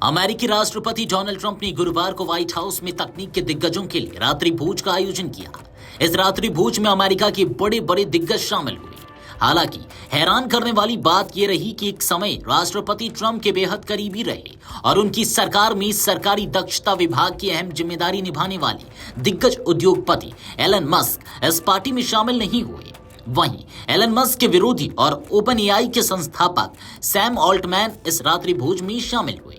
अमेरिकी राष्ट्रपति Donald Trump ने गुरुवार को व्हाइट हाउस में तकनीक के दिग्गजों के लिए रात्रि भोज का आयोजन किया। इस रात्रि भोज में अमेरिका के बड़े बड़े दिग्गज शामिल हुए। हालांकि हैरान करने वाली बात यह रही कि एक समय राष्ट्रपति ट्रंप के बेहद करीबी रहे और उनकी सरकार में सरकारी दक्षता विभाग की अहम जिम्मेदारी निभाने वाले दिग्गज उद्योगपति एलन मस्क इस पार्टी में शामिल नहीं हुए। वहीं एलन मस्क के विरोधी और ओपन एआई के संस्थापक सैम ऑल्टमैन इस रात्रि भोज में शामिल हुए।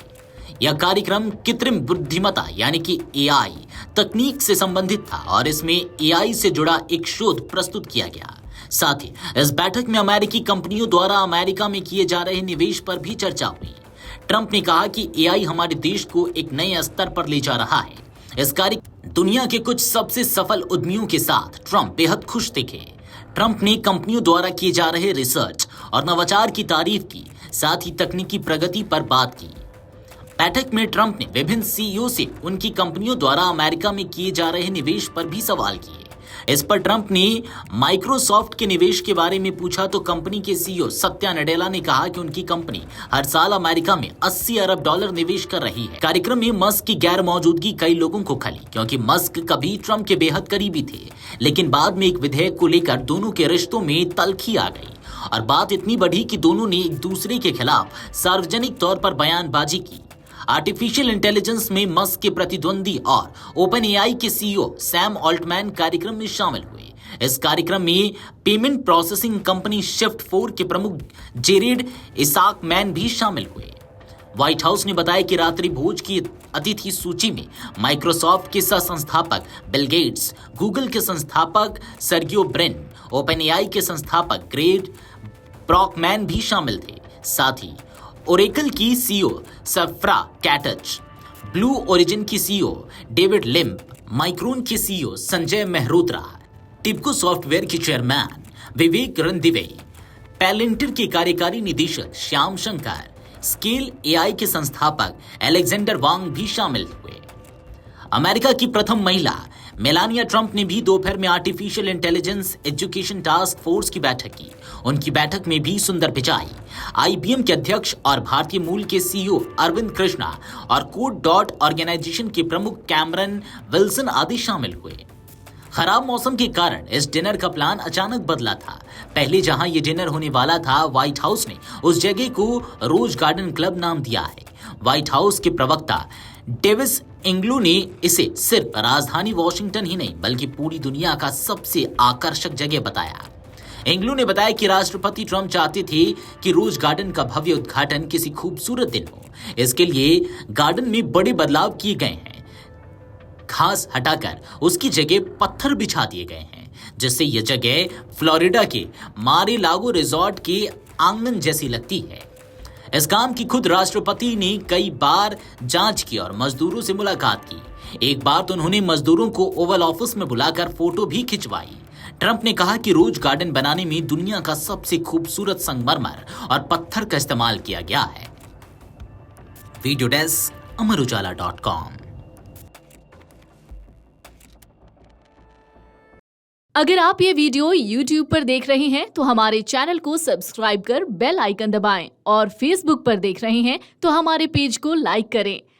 यह कार्यक्रम कृत्रिम बुद्धिमत्ता यानी कि एआई तकनीक से संबंधित था और इसमें एआई से जुड़ा एक शोध प्रस्तुत किया गया। साथ ही इस बैठक में अमेरिकी कंपनियों द्वारा अमेरिका में किए जा रहे निवेश पर भी चर्चा हुई। ट्रंप ने कहा कि एआई हमारे देश को एक नए स्तर पर ले जा रहा है। इस कार्य दुनिया के कुछ सबसे सफल उद्यमियों के साथ ट्रंप बेहद खुश दिखे। ट्रंप ने कंपनियों द्वारा किए जा रहे रिसर्च और नवाचार की तारीफ की, साथ ही तकनीकी प्रगति पर बात की। बैठक में ट्रंप ने विभिन्न सीईओ से उनकी कंपनियों द्वारा अमेरिका में किए जा रहे निवेश पर भी सवाल किए। इस पर ट्रंप ने माइक्रोसॉफ्ट के निवेश के बारे में पूछा तो कंपनी के सीईओ सत्या नडेला ने कहा कि उनकी कंपनी हर साल अमेरिका में 80 अरब डॉलर निवेश कर रही है। कार्यक्रम में मस्क की गैर मौजूदगी कई लोगों को खली, क्योंकि मस्क कभी ट्रंप के बेहद करीबी थे, लेकिन बाद में एक विधेयक को लेकर दोनों के रिश्तों में तल्खी आ गई और बात इतनी बढ़ी कि दोनों ने एक दूसरे के खिलाफ सार्वजनिक तौर पर बयानबाजी की। आर्टिफिशियल इंटेलिजेंस में मस्क के प्रतिद्वंदी और ओपन एआई के सीईओ सैम ऑल्टमैन कार्यक्रम में शामिल हुए। इस कार्यक्रम में पेमेंट प्रोसेसिंग कंपनी शिफ्ट4 के प्रमुख जेरेड इसाकमैन भी शामिल हुए। व्हाइट हाउस ने बताया कि रात्रि भोज की अतिथि सूची में माइक्रोसॉफ्ट के सह संस्थापक बिल गेट्स, गूगल के संस्थापक सर्गियो ब्रिन, ओपन एआई के संस्थापक ग्रेग ब्रॉकमैन भी शामिल थे। साथ ही ओरेकल की सीईओ सफ्रा कैटच, ब्लू ओरिजिन की सीईओ डेविड लिम्प, माइक्रोन के सीईओ संजय मेहरोत्रा, टिबको सॉफ्टवेयर के चेयरमैन विवेक रणदिवे, पैलेंटिर के कार्यकारी निदेशक श्याम शंकर, स्केल एआई के संस्थापक एलेक्जेंडर वांग भी शामिल हुए। अमेरिका की प्रथम महिला मेलानिया ट्रंप ने भी दोपहर में artificial intelligence education task force की बैठक की। उनकी बैठक में भी सुंदर पिचाई, आईबीएम के अध्यक्ष और भारतीय मूल के सीईओ अरविंद कृष्णा और कोड डॉट ऑर्गेनाइजेशन के प्रमुख कैमरन विल्सन आदि शामिल हुए। खराब मौसम के कारण इस डिनर का प्लान अचानक बदला था। पहले जहां ये डिनर होने वाला था, व्हाइट हाउस ने उस जगह को रोज गार्डन क्लब नाम दिया है। व्हाइट हाउस के प्रवक्ता डेविस इंग्लू ने इसे सिर्फ राजधानी वॉशिंगटन ही नहीं बल्कि पूरी दुनिया का सबसे आकर्षक जगह बताया। इंग्लू ने बताया कि राष्ट्रपति ट्रंप चाहते थे कि रोज गार्डन का भव्य उद्घाटन किसी खूबसूरत दिन हो। इसके लिए गार्डन में बड़े बदलाव किए गए हैं। घास हटाकर उसकी जगह पत्थर बिछा दिए गए हैं, जिससे यह जगह फ्लोरिडा के मार-ए-लागो रिजॉर्ट के आंगन जैसी लगती है। इस काम की खुद राष्ट्रपति ने कई बार जांच की और मजदूरों से मुलाकात की। एक बार तो उन्होंने मजदूरों को ओवल ऑफिस में बुलाकर फोटो भी खिंचवाई। ट्रंप ने कहा कि रोज गार्डन बनाने में दुनिया का सबसे खूबसूरत संगमरमर और पत्थर का इस्तेमाल किया गया है। वीडियो डेस्क अमरउजाला.com। अगर आप ये वीडियो YouTube पर देख रहे हैं तो हमारे चैनल को सब्सक्राइब कर बेल आइकन दबाएं और Facebook पर देख रहे हैं तो हमारे पेज को लाइक करें।